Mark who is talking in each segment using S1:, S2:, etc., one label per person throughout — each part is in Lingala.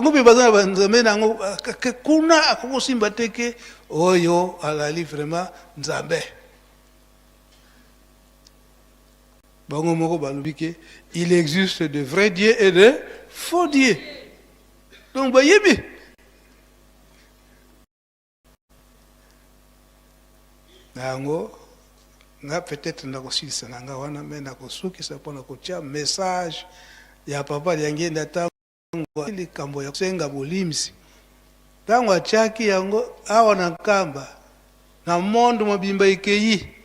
S1: ngubi bazana banzambe nango kuna akusimba teke oyo alali vraiment nzambe bango moko balubike il existe de vrais dieux et de faux dieux donc bayebi nango nga peut-être ndakosilisa nanga wana me nakosukisa mpona kotia message ya papa liangenda tango likambo ya kusenga bolimsi tango atiaki yango awa na nkamba na mondo mobimba ekeyi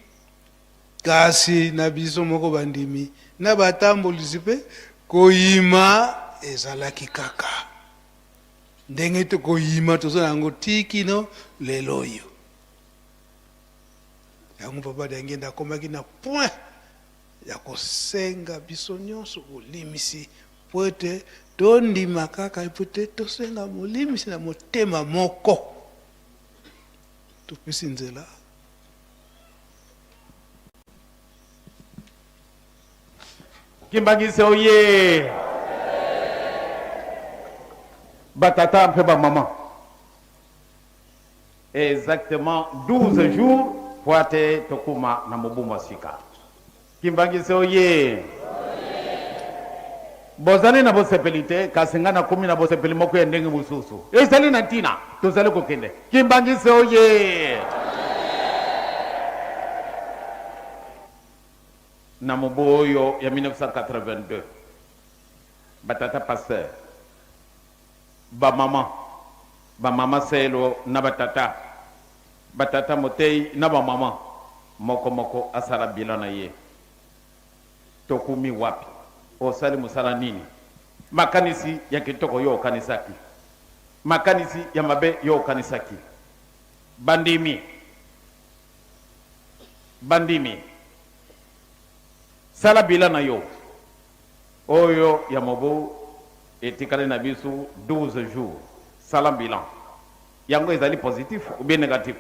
S1: kasi na biso moko bandimi na batambolisi mpe koyima ezalaki kaka ndenge te koyima toza nango tikino lelo oyo yango papa liangenda akomaki na point ya kosenga biso nyonso bolimisi po ete tondima kaka po ete tosenga molimisi na motema moko topesi nzela
S2: Kimbangise oye batata mpe bamama exactement 12 jours po ate tokuma na mobumu asika Kimbangise oye bozali na bosepeli te kasi nga na kumi na bosepeli moko ya ndenge mosusu ezali na ntina tozali kokende Kimbangise oye na mobu oyo ya 1982 batata pasteur bamama selo na batata motei na bamama moko asala bilan na ye tokumi wapi osali musala nini makanisi ya kitoko yo okanisaki makanisi ya mabe yo okanisaki bandimi sala bilan na yo oyo ya mobu etikali na biso 12 jours sala bilan yango ezali positif ou bien négatif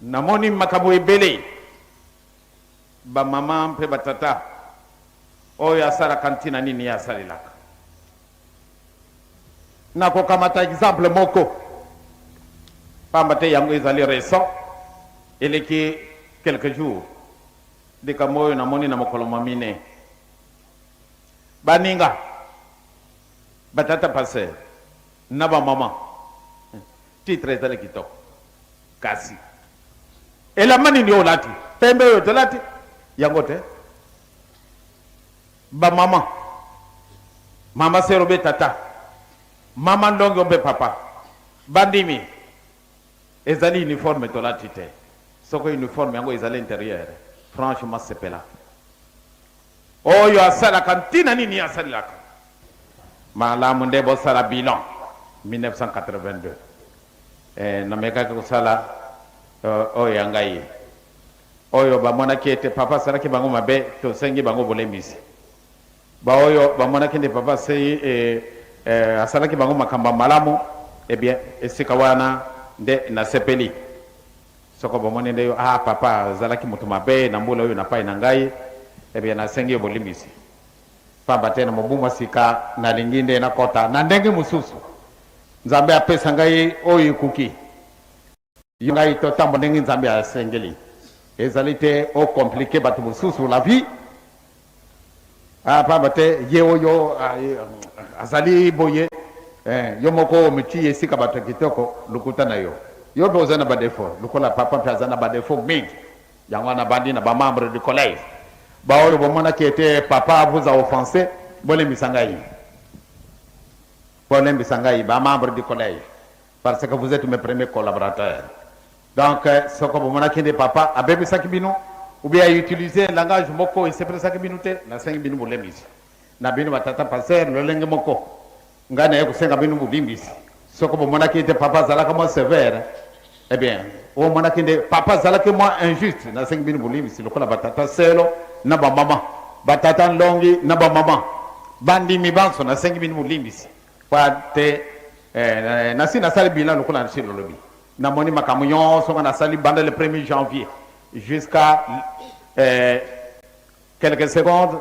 S2: namoni makambo ebele bamama mpe batata oyo asalaka ntina nini ye asalelaka nakokamata exemple moko pamba te yango ezali récent eleki quelques jours likambo oyo namoni na mokolo mamine baninga batata passer na bamama titre ezali kitoko kasi elamba nini oyo olati pembe oyo tolati yango te bamama mama sero be tata mama ndongo be papa bandimi ezali uniforme tolati te soko uniforme yango ezali intérieur franchement sepela oyo asalaka ntina nini asalelaka malamu nde bosala bilan 1982 namekaki kosala oyo ya ngai oyo bamonaki ete papa asalaki bango mabe tosengi bango bolembisi baoyo bamonaki nde papa sei asalaki bango makambo malamu ebien esika wana nde nasepeli soko bomoni nde papa azalaki moto mabe na mbula oyo napai na ngai ebien nasengi yo bolimbisi pamba te na mobumu asika nalingi nde nakota na ndenge mosusu nzambe apesa ngai oyo ekuki yo ngai totambo ndenge nzambe asengeli ezali te ocompliqué bato mosusu la vie pamba te ye oyo azali boye yo moko omiti esika bato kitoko lukuta na yo yo mpe oza na badefo lokola papa mpe aza na badefo mingi yango wana bandi na bamembre du collège baoyo bomonaki ete papa vous a offensé bolembisa ngai bamembre du collège parce que vous êtes mes premiers collaborateurs donc soko bomonaki nde papa abebisaki bino ou bien utiliser langage moko esepelesaki bino te nasengi bino bolembisi na bino batata passer lolenge moko ngai naye kosenga bino bolimbisi soko bomonaki ete papa azalaka mwa sévère eh bien omonaki nde papa azalaki mwa injuste nasengi bino bolimbisi lokola batata selo na bamama batata ndongi na bamama bandimi banso nasengi bino bolimbisi po te nasi nasali bilan lokola nasi lolobi namoni makambo nyonso nga nasali banda le 1er janvier jusqu'à quelques secondes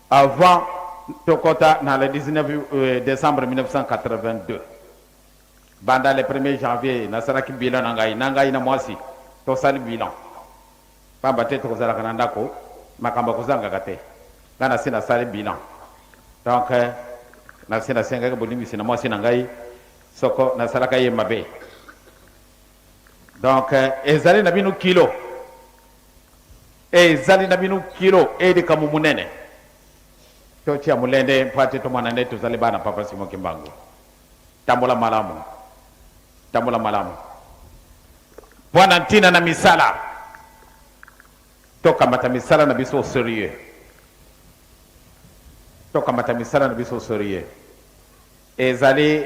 S2: avant tokota na le 19 décembre 1982 banda le 1er janvier na saraki bilan nangai na mwasi to sali bilan pamba te to zala kananda ko makamba kuzanga kate ngana sina sali bilan donc na sina senga ke bolimi sina mwasi nangai soko na saraka ye mabe donc ezali na binu kilo ezali na binu kilo edi kamu munene to tia mulende mpate to mwana netu zali bana papa Simon Kimbangu tambola malamu bwana ntina na misala toka mata misala na biso sérieux ezali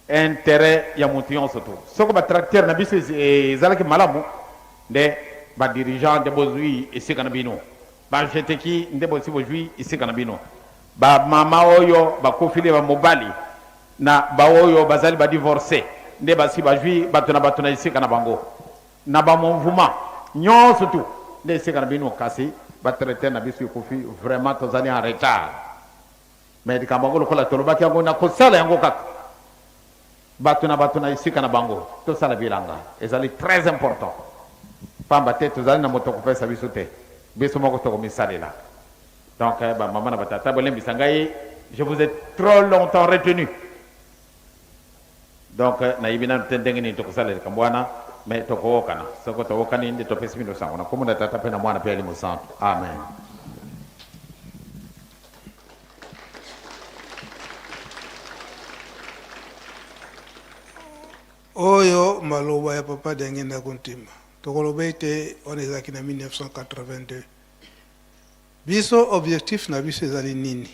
S2: intérêt ya mutu yonso to soko ba tracteur na biso ezalaki malamu nde ba dirigeant de bozui esika na bino ba jeteki nde bosi bozui esika na bino ba mama oyo bakofile ba mobali na ba oyo bazali ba divorcé nde basi bajui bato na esika na bango na ba mouvement nyonso tu nde esika na bino kasi ba traiter na biso kofi vraiment tozali en retard mais di kambango lokola tolobaki yango na kosala yango kaka bato na esika na bango tosala bilanga ezali très important pamba te tozali na moto kopesa biso te biso moko tokomisalela donc ba mama na batata bolembisa ngai je vous ai trop longtemps retenu donc nayibi nanu te ndenge nini tokosalela kambwana mais tokowokana soko towokani nde topesi bino sango na kombo na tata mpe na mwana mpe ali mosantu amen.
S1: Oyo maloba ya papa dengenda kontima tokoloba ite on ezalaki na 1982 biso objectif na biso ezali nini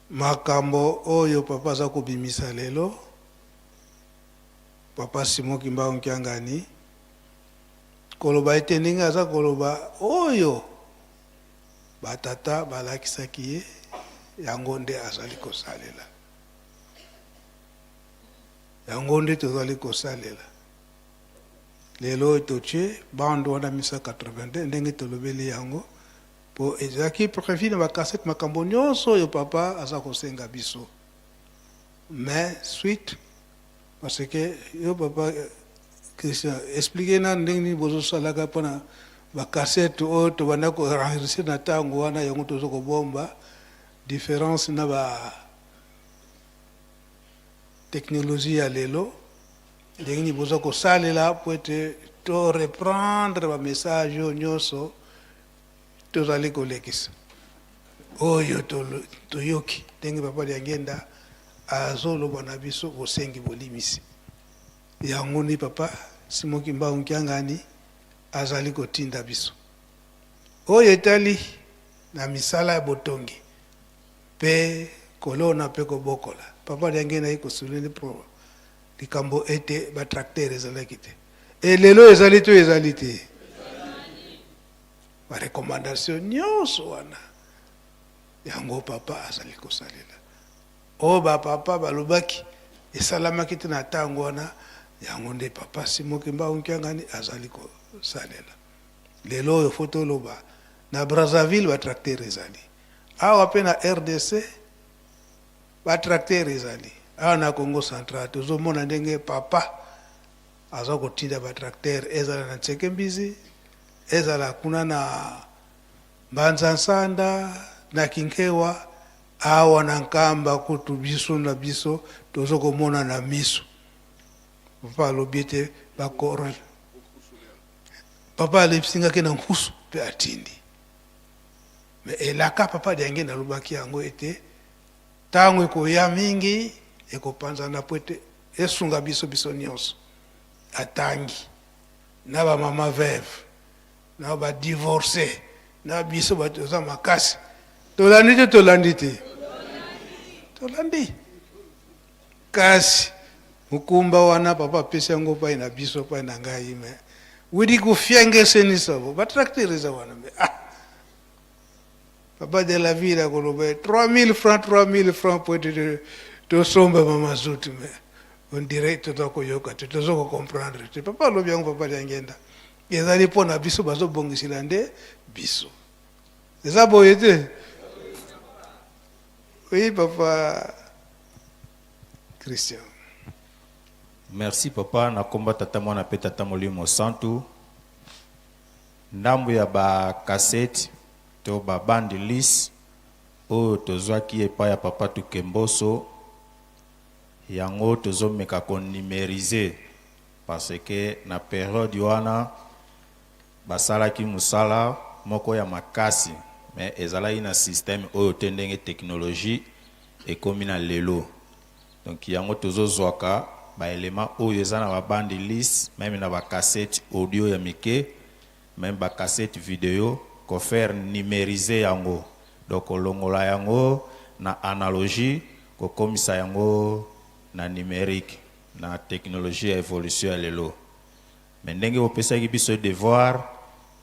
S1: makambo oyo papa aza kobimisa lelo papa Simon Kimbangu Nkiangani koloba ite ndenge aza koloba oyo batata balakisaki ye yango nde azali kosalela yango nde tozali kosalela lelo totie bando wana 1982 ndenge tolobeli yango po ezalaki prévu na bakasete makambo nyonso oyo papa aza kosenga biso mais suite parce que yo papa Christian expliquer na ndenge nini bozosalaka mpona bakasete oyo tobanda koenregistre na ntango wana yango tozokobomba différence na ba technologie ya lelo ndenge nini boza kosalela po ete to reprendre ba message oyo nyonso tozali kolekisa oyo toyoki ndenge papa liangenda azoloba na biso bosengi bolimisi yango ni papa Simon Kimbangu Nkiangani azali kotinda biso oyo etali na misala ya botongi pe kolona pe kobokola papa liangenda ikosuleni pro likambo ete batracteur ezalaki te elelo ezali to ezali te barekomandasyon nyonso wana yango papa azali kosalela oyo bapapa balobaki esalamaki te na ntango wana yango nde papa Simon Kimbangu Nkiangani azali kosalela lelo oyo fo toloba na Brazzaville batracteur ezali awa mpe na RDC batracteur ezali awa na Congo Central tozomona ndenge papa aza kotinda batracteur ezala na Nsekembizi ezala kuna na Mbanza Nsanda na Kinkewa awa na Nkamba kutu biso na biso tozokomona na miso papa alobi ete bakora papa alebisingaki na nkusu mpe atindi me elaka papa liangenda alobaki yango ete ntango ekoya mingi ekopanzana po ete esunga biso nyonso atangi na bamama veuve na badivorce na biso bato oza makasi tolandi te tolandi kasi mukumba wana papa apesi yango pai na biso pai na ngai me widi kufiangeseni batracteur eza wana me papa de la ville akoloba 3000 francs po ete tosomba mamazuti me on dirait tozakoyoka te tozokokomprendre te papa alobi yango papa liangenda ezali mpo na biso bazobongisela nde biso eza boye te Oui, papa Christian.
S3: Merci papa na komba tata mwana pe tata molimo santu. Ndambu ya ba cassette to ba bande list o tozwaki epa ya papa Tukemboso yango tozomeka ko numériser parce que na période wana basalaki musala moko ya makasi mais ezalaki na système oyo te ndenge technologie ekomi na lelo. Donc yango tozozwaka ba élément oyo eza na ba bande list même na ba cassette audio ya mike même ba cassette vidéo ko faire numériser yango. Donc olongola yango na analogie ko komisa yango na numérique na technologie évolution ya lelo. Mais ndenge opesaki biso devoir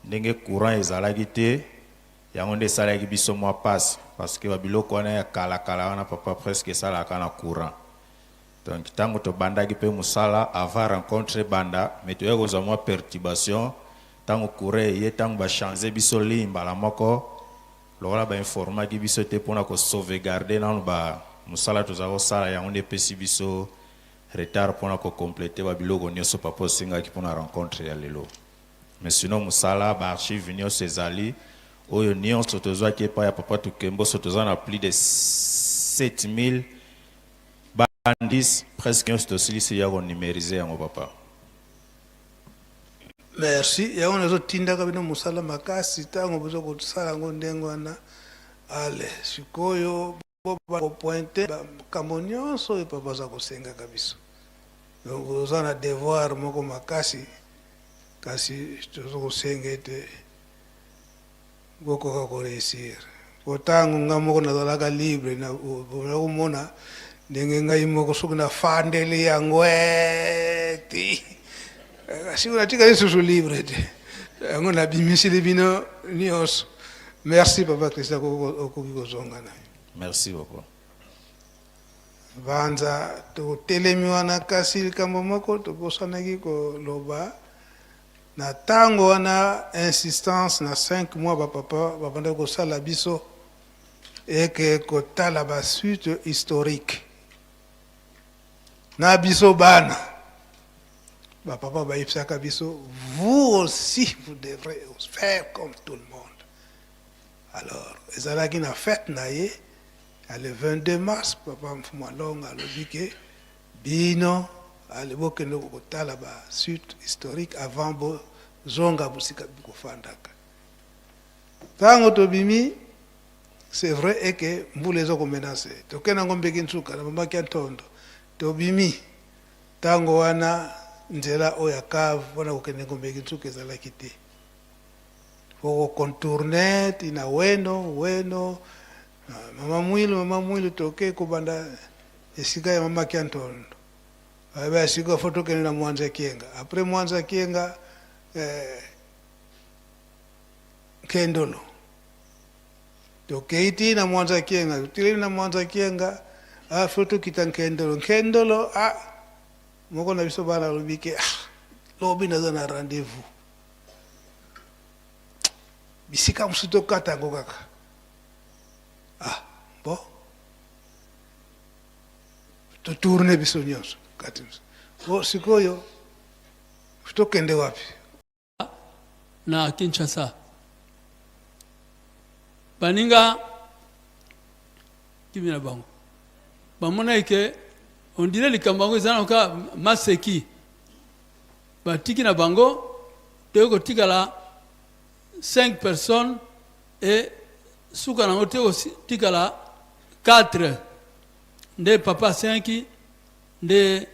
S3: ndenge courant ezalaki te yango nde esalaki biso mwa passe parce que babiloko wana ya kala wana papa presque esalaka na courant. Donc tango tobandaki mpe musala avant rencontre banda mais toyaki kozwa mwa perturbation tango courant eye tango bachange biso ligne mbala moko lokola bainformaki biso te mpona kosauvegarde nanu musala tozala kosala yango nde epesi biso retard mpona kokomplete babiloko nyonso papa osengaki mpona rencontre ya lelo. Mais sinon musala baarchive nyonso ezali oyo nyonso tozwaki epai ya papa Tukemboso toza na plus de 7000 bandis presque nyonso tosilisi ya konumériser yango papa.
S1: Merci. Ya on tinda kabino musala makasi tango bozo kosala ngo ndengo wana ale sikoyo boba ko pointer kambo nyonso e papa za kosenga kabiso. Donc oza na devoir moko makasi kasi tozo kosenga ete boko ko réussir. Potango ngamoko na dalaka libre na bomona ndenge ngai moko soki na fandeli yango eti si on a tika sur libre on a bimisili bino nyonso. Merci papa Christian okoki kozonga na.
S3: Merci papa.
S1: Banza to telemi wana kasi likambo moko tokosanaki koloba na tango wana insistance na 5 mois bapapa babanda kosala biso eke kotala ba suite historique na biso bana papa baipsaka biso vous aussi vous devrez faire comme tout le monde. Alors ezalaki na fête na ye le 22 mars papa Mfumalonga alobi ke bino alebokende kotala ba suite historique avant bo zonga busika bikofandaka tango tobimi. C'est vrai et que vous les avez menacés. Tokena ngombe kinsuka na mama Kiantondo. Tobimi tango wana nzela oya kavu wana kokende ngombe kinsuka ezala kite. Foko contourner tina weno mama mwilu toke kubanda esika ya mama Kiantondo. Aba esika foto kene na Mwanza Kienga. Après Mwanza Kienga Kendolo. Tokeiti na Mwanza Kienga, utili na Mwanza Kienga, foto kita Nkendolo, moko na biso bana lobike, lobi na zana rendez-vous. Bisika msuto kata ngo kaka. Bon. To tourne biso nyonso kati. Sikoyo, futo kende wapi?
S4: Na Kinshasa. Baninga kimina bango bamona ike on dirait likambango ezana ka maseki batiki na bango teko tikala 5 personnes et suka na teko tikala 4 nde papa 5 nde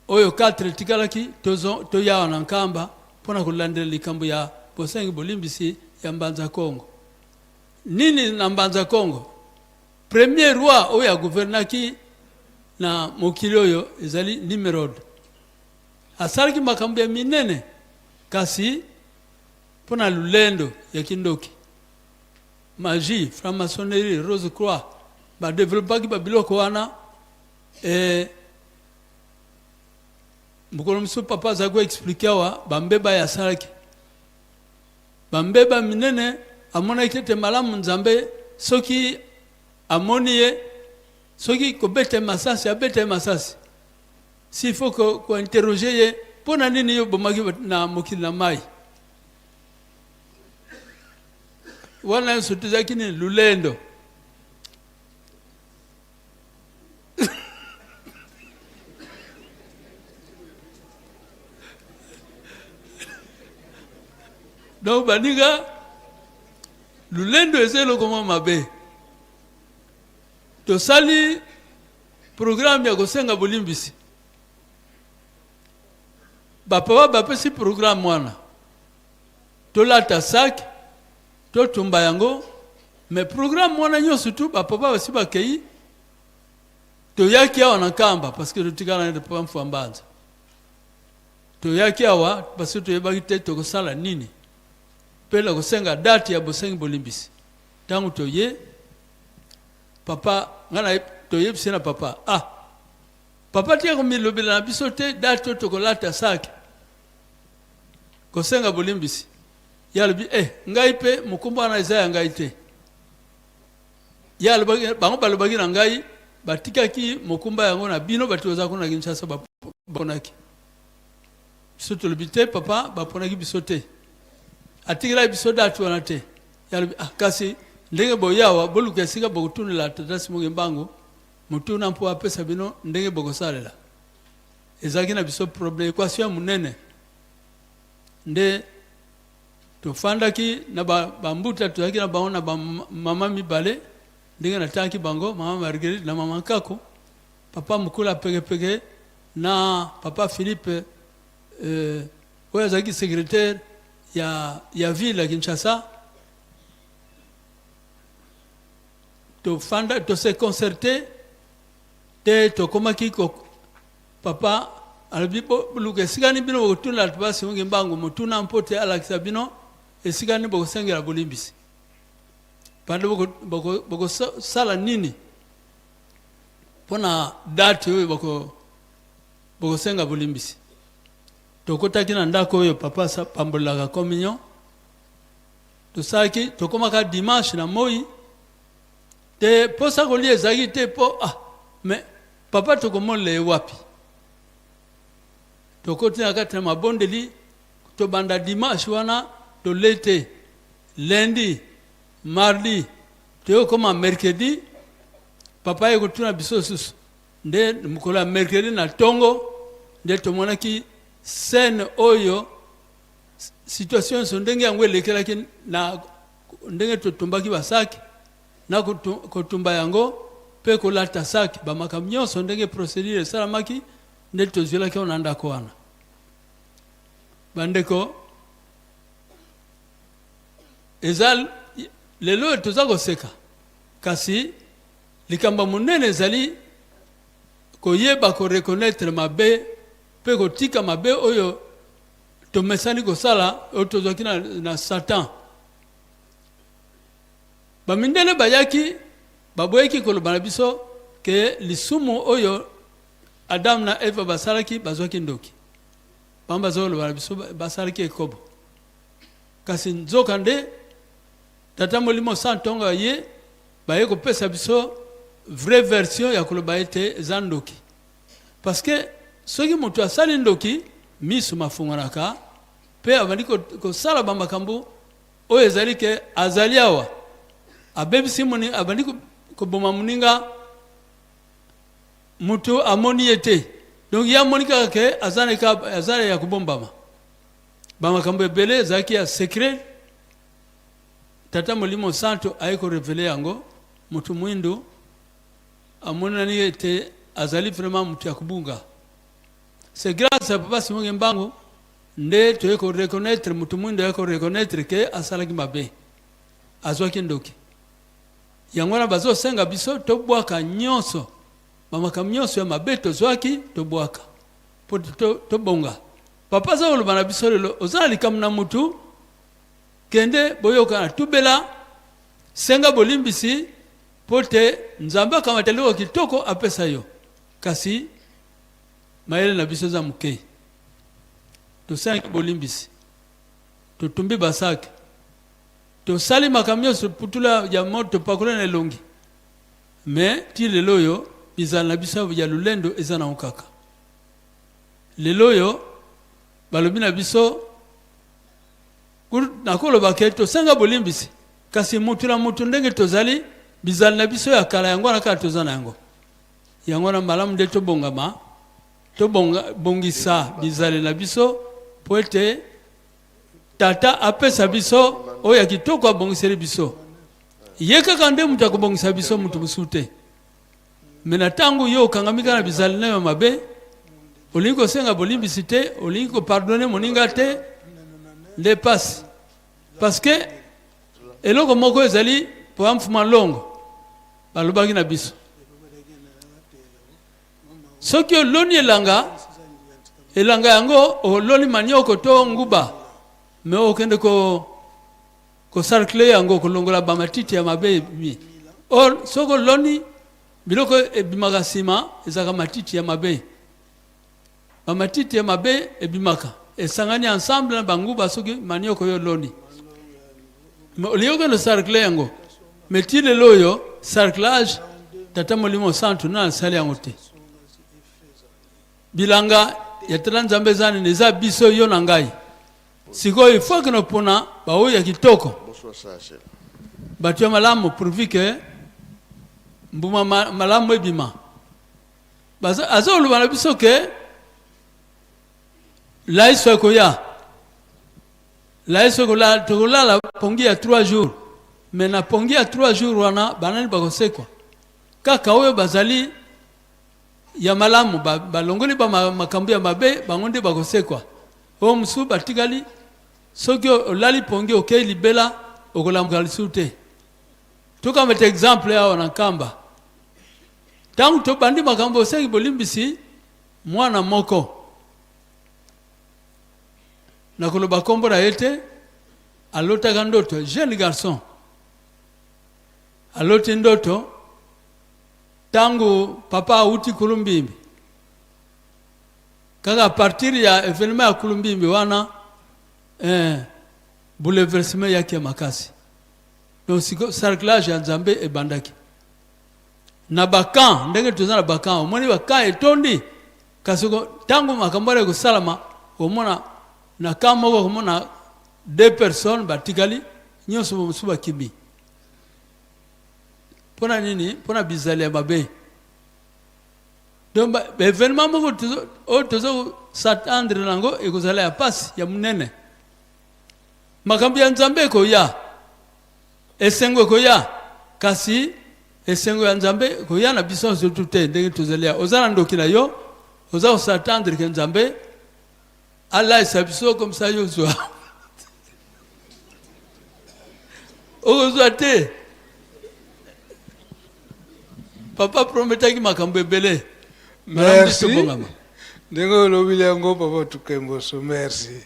S4: oyo 4 tikalaki to yawa na nkamba pona kulandela likambo ya bosengi bolimbisi ya Mbanza Kongo. Nini na Mbanza Kongo? Premier roi oya gouvernaki na mokili oyo ezali Nimrod. Asalaki makambo ya minene kasi pona lulendo ya kindoki. Magie, franc-maçonnerie, Rose Croix ba développaki ba biloko wana mukolo mso papa zago expliquer wa bambeba ya salaki. Bambeba minene amona ikete malamu Nzambe soki amoni soki kobete masasi abete masasi s'il faut ko interroger ye pona nini yo bomaki na mokili na mai wana sotuzaki ni lulendo donc baninga lulendo ezelo koma mabe to sali programme ya kosenga bolimbisi bapapa bapesi programme wana tolata sak totumba yango mais programme wana nyonso tu bapapa basi bakei toyaki awa na kamba parce que totikala na papa mfambanza toyaki awa parce que toyebaki te tokosala nini pela kosenga date ya bosengi bolimbisi tangu toye papa ngana toyebisi na papa papa tia komilobela na biso te date tokolata sak kosenga bolimbisi yalobi ngai pe mukumba na Isaya ngai te yalobi bango balobaki na ngai batikaki mukumba yango na bino batoza kuna Kinshasa baponaki biso tolobi te papa baponaki biso te atikila biso date wana te yalobi kasi ndenge boyawa boluka esika bokutunela tata Simon Mbangu mutuna mpo apesa bino ndenge bokosalela ezaki na biso problème equation munene nde tofandaki na bambuta tozaki na baona mama mibale ndenge nataki bango mama Marguerite na mama Kako papa mukula peke na papa Philippe oyo azaki secrétaire ya ville ya Kinshasa to se concerter te to komaki ko papa albibo luke sigani bino botuna tubasi unge mbangu mutuna mpote alakisa bino esigani bokosengera bolimbisi pande boko sala nini pona date yo boko senga bolimbisi tokotaki na ndako yo papa sa pambolaka communion tosaki tokomaka dimanche na moi te posa kolia ezaki te po mais papa tokomole wapi tokotina kati na mabondeli tobanda dimanche wana tolete lundi mardi tokoma mercredi papa yekotuna biso susu nde mukolo mercredi na tongo nde tomonaki scène oyo situation so ndenge yango elekelaki na ndenge totumbaki basaki na kotumba yango pe kolata saki bamakambo nyonso ndenge procédure esalamaki nde tozwelaki ona ndako wana bandeko ezal lelo toza koseka kasi likamba munene ezali koyeba koreconnaître mabe pe kotika mabe oyo tomesani kosala oyo tozwaki na Satan bamindele bayaki baboyeki koloba na biso ke lisumu oyo Adam na Eva basalaki bazwaki ndoki bamba zolo biso basalaki ekobo kasi nzoka nde tata molimo santonga ye baye kopesa biso vraie version ya koloba ete zandoki parce que soki mutu asali ndoki misu mafunganaka pe abandi ko sala bamakambo oyo ezali ke azali awa abebisi muni abandi ko boma muninga mutu amoni ete donc ya monika ke azale ya kubombama bamakambo ebele zaki ya secret tata molimo santo ayeko révéler yango mutu mwindu amona ni ete azali vraiment mutu ya kubunga c'est grâce à papa Simon Mbangu nde toyeko reconnaître mutu mwindu yeko reconnaître ke asalaki mabe azwaki ndoki yango na bazo senga biso tobwaka nyonso bamakambo nyonso ya mabe tozwaki tobwaka po tobonga papa za oloba na biso lelo ozala likamu na mutu kende boyoka na tubela senga bolimbisi pote nzamba kama teleko kitoko apesa yo kasi maele na biso za mukei to senga bolimbisi to tumbi basaki to sali makamyo so putula ya moto pakula na longi mais ti lelo yo bizala na biso ya lulendo eza na okaka lelo yo balobi na biso nakoloba ke tosenga bolimbisi kasi mutu na mutu ndenge tozali bizala na biso ya kala yango na kala toza na yango na malamu nde tobongisa bizale na biso po ete tata apesa biso oyo ya kitoko abongiseli biso ye kaka nde mutu akobongisa biso mutu mosusu te me na ntango yo okangamika na bizale na yo mabe olingi kosenga bolimbisi te olingi kopardone moninga te nde pasi parce que eloko moko ezali po amfuma longo balobaki na biso soki oloni elanga yango oloni manioko to nguba me okende ko sarkle yango kolongola bamatiti ya mabe soki oloni biloko ebimaka nsima ezaka matiti ya mabe bamatiti ya mabe ebimaka esangani ensemble na banguba soki manioko yo oloni oliyokende sarkle yango me ti lelo oyo sarclage tata molimo santu na asali yango te bilanga ya tata nzambe ezani neza biso yo na ngai sikoyo ifo kino mpona baoyo ya kitoko bato ya malamu pourvu ke mbuma malamu ebima aza oloba na biso ke laiso ekoya tokolala pongi ya 3 jours mais na pongi ya 3 jours wana banani bakosekwa kaka oyo bazali ya malamu balongoli makambo ya mabe bango nde bakosekwa oyo mosusu batikali soki olali pongi okei libela okolamuka lisusu te tokamata exemple awa na nkamba ntango tobandi makambo osengi bolimbisi mwana moko nakoloba kombo na ye te alotaka ndoto jeune garçon aloti ndoto tangu papa auti kulumbimbi kaka partir ya evenement ya kulumbimbi wana bouleversement yake makasi donc sarclage ya nzambe ebandaki na bakan ndenge toza na bakan omoni bakan etondi kasi tangu makambo ya kosalama omona na kan moko komona 2 personnes batikali nyonso mosusu bakimi pona nini pona bizali ya mabe donc événement moko tozo s'attendre nango ekozala ya pasi ya munene makambo ya nzambe ekoya esengo ekoya kasi esengo ya nzambe ekoya na biso surtout te ndenge tozali ya ozala ndoki na yo oza s'attendre ke nzambe Allah esabiso comme ça yo zwa ozwa te papa prometaki makambo ebele
S1: merci ndenge olobili yango papa tukemboso merci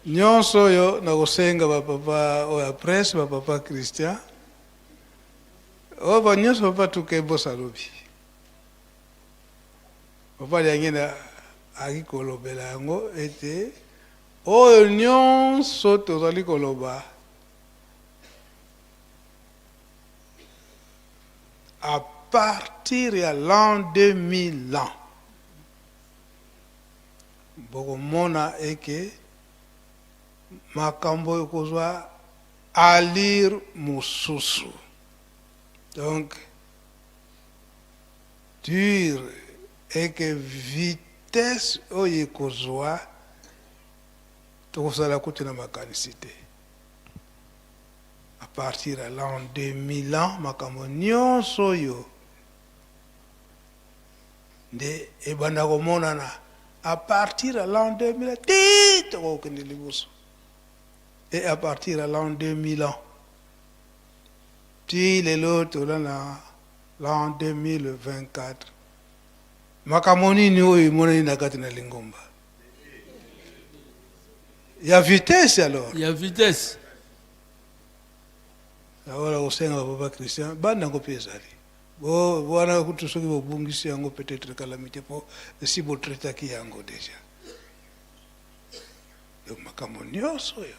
S1: nyonso oyo nakosenga bapapa oyo presse bapapa Christian oyo banyonso papa tukemboso alobi papa liangena akikolobela yango ete oyo nyonso tozali koloba à partir ya l'an 2000 ans bokomona eke makambo ekozwa alire mosusu donc dire eke vitesse oyo ekozwa tokozala kuti na makanisi te à partir de l'an 2000 ans makambo nyonso oyo nde ebanda komonana à partir de l'an 2000 ti tokokende liboso et à partir de l'an 2000 ans ti lelo tola na l'an 2024 makambo nini oyo emonani na kati na lingomba ya vitesse alors
S4: ya vitesse
S1: awala kosenga papa Christian bandango mpe ezali wana kutu soki bobungisi yango peut-être calamité po esi botretaki yango déjà yo makambo nyonso oyo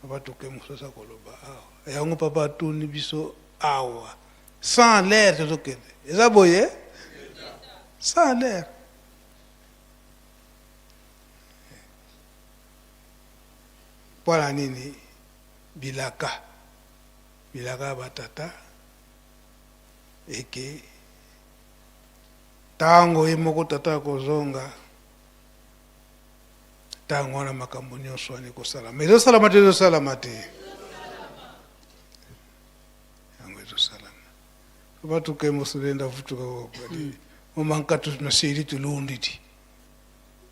S1: papa toke mosusu akoloba awa yango papa atuni biso awa sans l'air tozokende eza boye sans l'air mpona nini bilaka batata eke tango ye moko tata akozonga tango wana makambo nyonso wana ekosalama ezosalama te ezosalama te yango ezosalama batukembo solenda futuka kokadi omankatu na seri tulundi ti.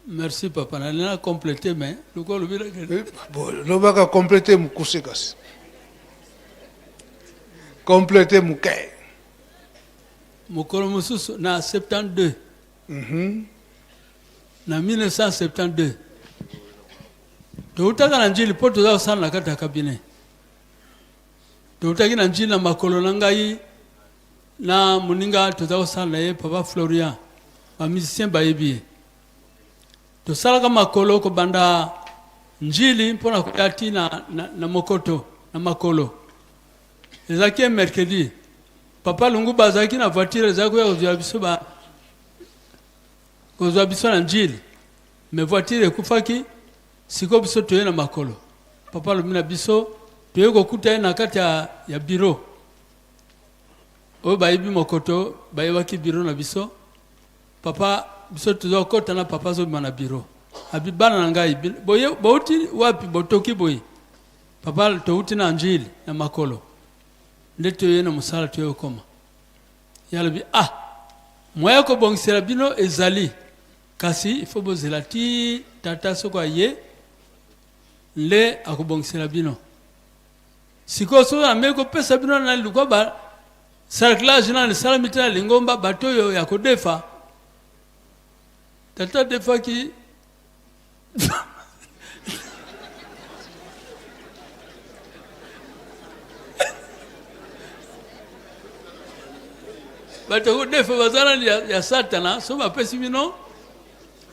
S4: Merci papa. Nalina complété mais le quoi le bien.
S1: Bon, le baka compléter mukuse kasi. Compléter mukai.
S4: Mokolo mususu na 72. Na 1972. Toutaka na njili poto za sana na kata kabine. Toutaki na njili na makolo na ngai na muninga tozao sana ye papa Florian. Ba musicien ba yebi. Tosalaka makolo ko banda njili mpona kuyati na mokoto na makolo. Ezaki mercredi. Papa lungu bazaki na voiture zako ya kozwa biso ba kozwa biso na njili. Me voiture ekufaki siko biso toye na makolo. Papa lumina biso toye kokuta na kati ya bureau. O bayibi mokoto bayebaki bureau na biso. Papa biso tuzo kota na papa zo mana bureau. Abi bana na ngai boye bauti wapi botoki boye. Papa touti na njili na makolo. Ndeto ye na musala toye koma. Yalabi moya ko bongisela bino ezali. Kasi ifo bozela ti tata soko ye le akobongisela bino. Siko so ameko pesa bino na luko ba cerclage na salamita lingomba batoyo ya kodefa. Tata defa ki bato defa bazana ya satana so ba pesi bino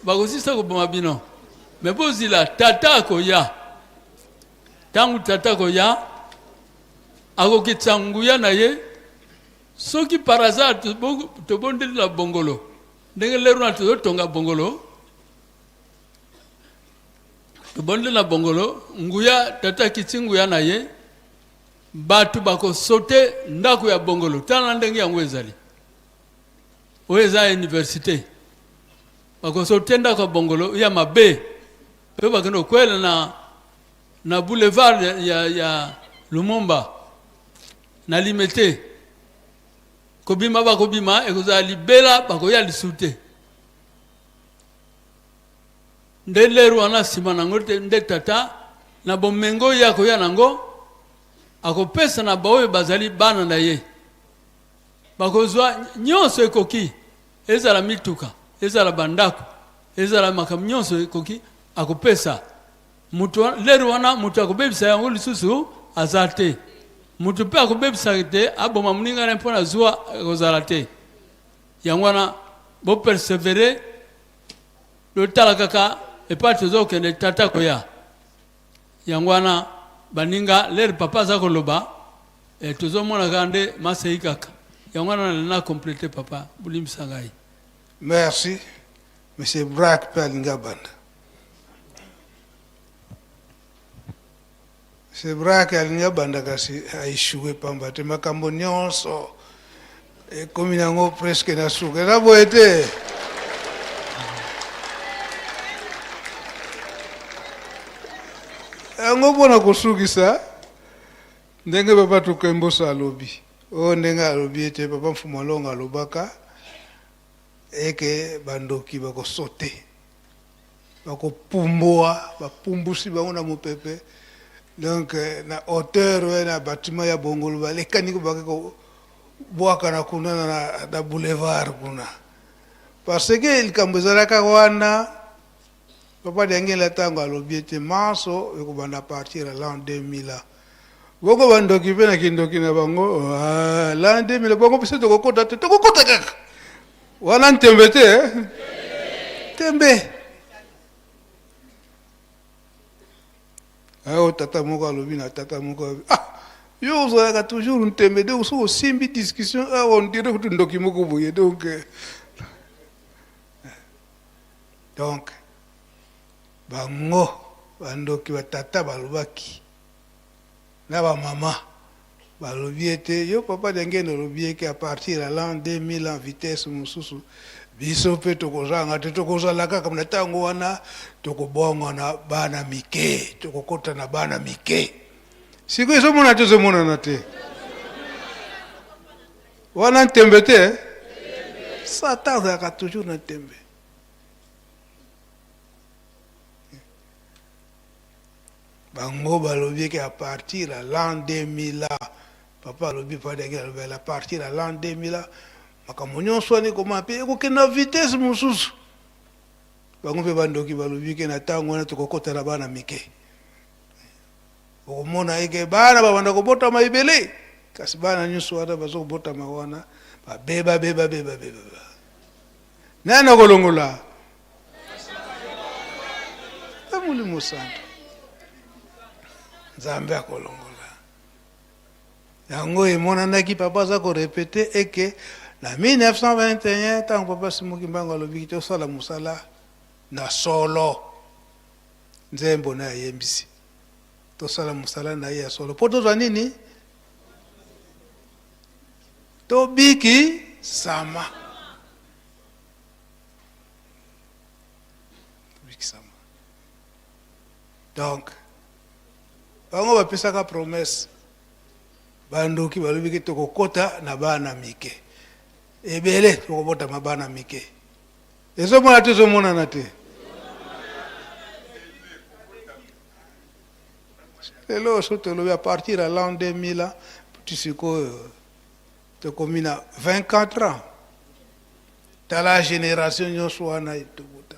S4: bakosisa ko boma bino me bozila tata ko ya tangu tata ko ya ako kitsanguya na ye soki par hasard to bondeli la bongolo ndenge leru na to tonga bongolo to bondeli la bongolo nguya tata kitsinguya na ye batu bako sote ndako ya bongolo tana ndenge yango ezali oeza université bako sote ndako ya bongolo ya mabe pe bakeno kwela na boulevard ya Lumumba na limete kobima bakobima ekozali bela bakoya lisute ndeleru wana sima nango nde tata na bomengo yako ya nango akopesa na baoyo bazali bana na ye bakozwa nyonso ekoki ezala mituka ezala bandako ezala makam nyonso ekoki akopesa mutu leru wana mutu akobebisa yango lisusu azate mutu pe akobebisa te aboma muninga na mpona zwa kozala te yango wana bo persevere do tala kaka epato zo kende tata koya yango wana baninga ler papa za koloba tozo mona kande masei kaka yango wana na compléter papa bulimisa ngai.
S1: Merci monsieur Brak Palinga Banda. C'est vrai que banda kasi aishuwe pamba te makambo nyonso komi nango presque na suka na boete yango bona kosukisa ndenge papa tukembosa alobi o ndenge alobi ete papa Mfumalonga alobaka eke bandoki bakosote bakopumbwa bapumbusi bango na mopepe. Donc na hauteur na bâtiment ya bongolo ba lekani ko bakako boaka na kuna na boulevard kuna parce que il kambozala ka wana papa dengela tango alobiete maso ko banda partir l'an 2000 boko bandoki pe na kindoki na bango l'an 2000 boko pese to kokota kaka wana ntembete tembe. Tata moko alobi na tata moko Yo ozalaka toujours ntembe de so osimbi discussion on dirait que ndoki moko boye donc bango bandoki batata balobaki na bamama balobi ete yo papa dengene olobi eke à partir ya l'an 2000 en vitesse mosusu biso mpe tokozanga te tokozala kaka na ntango wana tokobonga na bana mike tokokota na bana mike sikoyo ezomona te ezomonana te wana ntembe te satan azalaka toujours na ntembe. Bango balobi ke à partir ya l'an 2000 papa alobi pa denge alobi à partir ya l'an 2000 makambo nyonso wana ekoma mpe ekokende na vitese mosusu. Bango mpe bandoki balobi ke na ntango wana tokokota na bana mike okomona eke bana babanda kobotama ebele kasi bana nyonso wana baza kobotama wana babeba nani akolongola Molimo Santo Nzambe akolongola yango emonanaki papa aza korepete eke na 1921 ntango papa Simoki Mbangu alobiki tosala mosala na solo nzembo na yembisi tosala mosala na ye ya solo po tozwa nini tobiki sama donc bango bapesaka promesse bandoki balobi ke tokokota na bana mike ebele tokobotama bana mike ezomona te ezomonana te lelo so tolobi à partir ya l'an 2000 tisikoyo tokomi na 24 ans tala génération nyonso wana etobota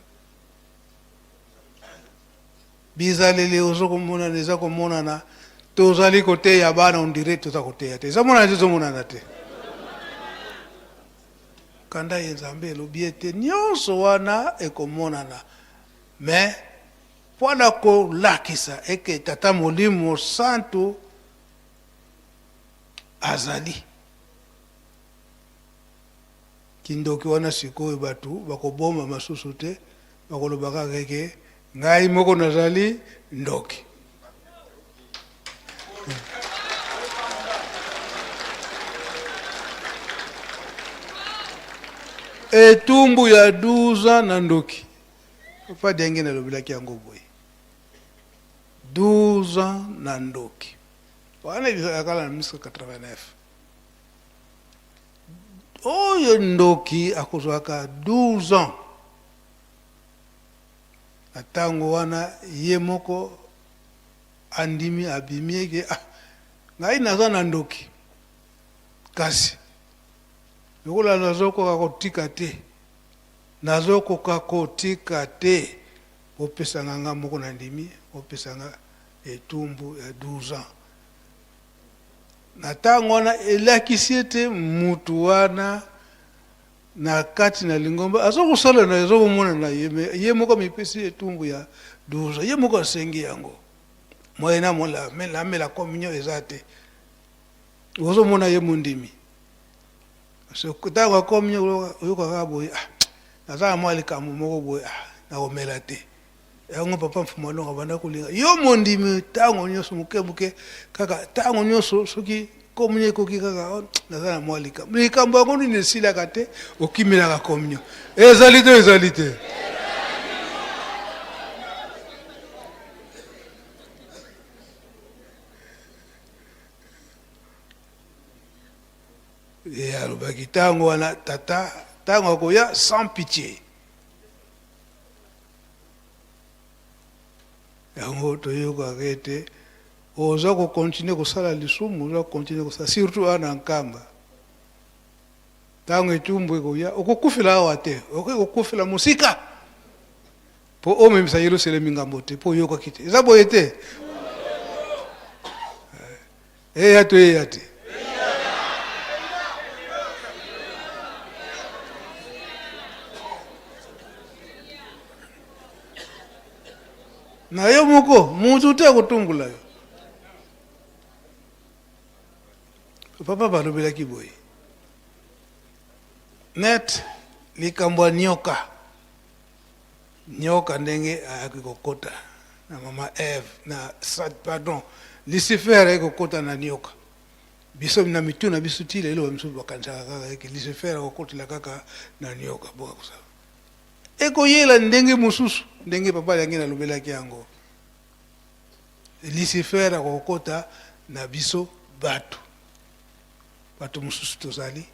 S1: bizaleli ozokomonana eza komonana tozali koteya bana ondire toza koteya te ezomonana te ezomonana te kanda ye Nzambe elobi ete nyonso wana ekomonana mais mpona kolakisa eke tata Molimo Santo azali kindoki wana sikoyo bato bakoboma masusu te bakolobaka keke ngai moko nazali ndoki etumbu ya 12 ans na ndoki papa denge nalobelaki yango boye 12 ans na ndoki wana ebizalakala na 1989 oyo ndoki akozwaka 12 ans na ntango wana ye moko andimi abimi eke ngai naza na ndoki kasi lokola nazokoka kotika te nazokoka kotika te opesanga nga moko na ndimi opesanga etumbu ya 12 ans na ntango wana elakisi ete mutu wana na kati na lingomba azokosala na ezokomona na ye moko mipesi etumbu ya 12 ans ye moko asengi yango moyena namela communion eza te ozomona ye mondimi ntango ya communion oyokaka boye naza na mwa likambo moko boye nakomela te yango papa Mfumalonga banda kolinga yo mondimi ntango nyonso moke kaka ntango nyonso soki communion ekoki kaka naza na mwa likambo yango nini esilaka te okimelaka communion ezali te alobaki ntango wana tata ntango akoya sans pitié yango toyokaka ete oza kokontinue kosala lisumu oza kokontinue kosala surtout wana nkamba ntango etumbu ekoya okokufela awa te okoki kokufela mosika mpo omemisa Yerusalemi ngambo te mpo oyokaki te eza boye te eya to eya te na yo moko mutu te akotumbula yo papa balobelaki boye net likambo ya nyoka ndenge ayaki kokota na mama Eve na pardon Lucifer ayaki kokota na nyoka biso na mituna biso ti lelo bamiso bakanisaka kaka eke Lucifer akokotela kaka na nyoka boka kusala ekoyela ndenge mosusu ndenge papa yangi nalobelaki yango Lucifer akokota na biso bato mosusu tozali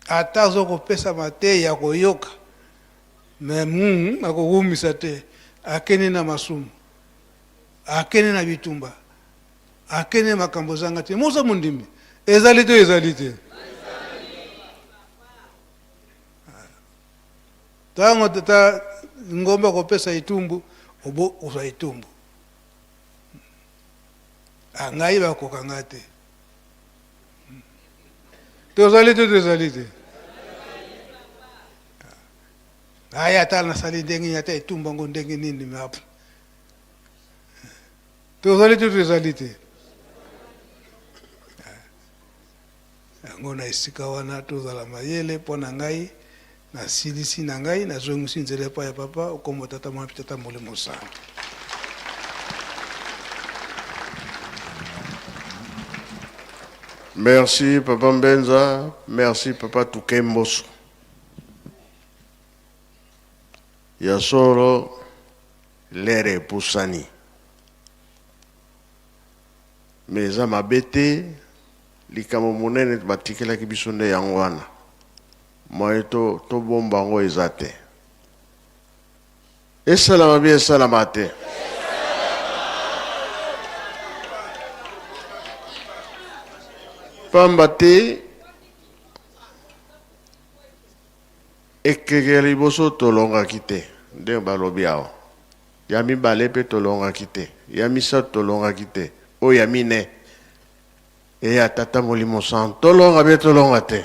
S1: ata azokopesa mate ya koyoka me akokumisa te akene na masumu akene na bitumba akene makambo zanga te mosa mondimi ezali te tango tata ngomba kopesa itumbu obo uza itumbu ngai bakokanga te tozali te aya ata nasali ndenge ata itumba ngo ndenge nini mapo tozali te yango na esika wana tozala mayele mpo na ngai nasilisi na ngai nazongisi nzela epai ya papa okombo tata mwana tata molimo santu.
S5: Merci Papa Mbenza, merci Papa Tukemboso. Yasoro lere pusani. Meza mabete likamo munene batikela kibisonde yangwana. Moito to bomba ngo ezate. Essalama bien salamate. Pambate ekekeli boso tolonga kite nde balobi awa ya mibale mpe tolonga kite ya misato tolonga kite oyo ya mine eya tata molimo santu tolonga mpe tolonga te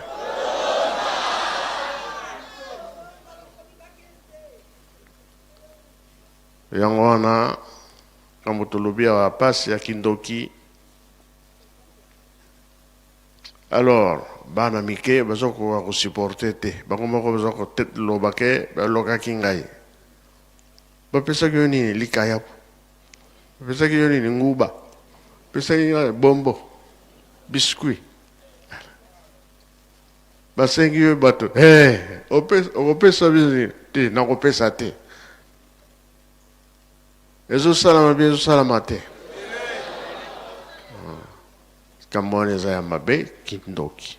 S5: yango wana kambo tolobi awa pasi ya kindoki. Alors, bana mike bazoko ko supporter te bakoma ko bazoko tet lo bake ba loka kingai ba pesa gyoni likaya ba pesa gyoni nguba pesa gyoni bombo biscuit ba sengi bato o pesa bizi te na ko pesa te ezo salama te Kamone za mabe kindoki.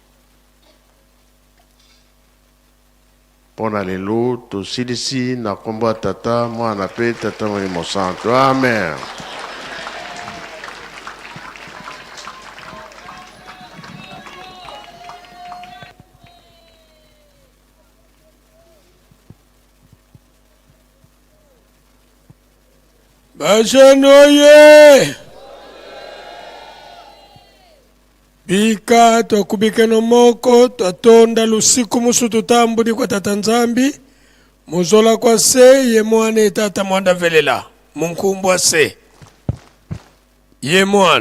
S5: Pona lelo to sidisi na komba tata mwana pe tata molimo santu. Amen.
S6: Bashanoye. Bika twakubike no moko twatonda lusiku musu tutambuli kwa tata nzambi muzola kwa se ye mwana tata mwanda velela munkumbwa se ye mwana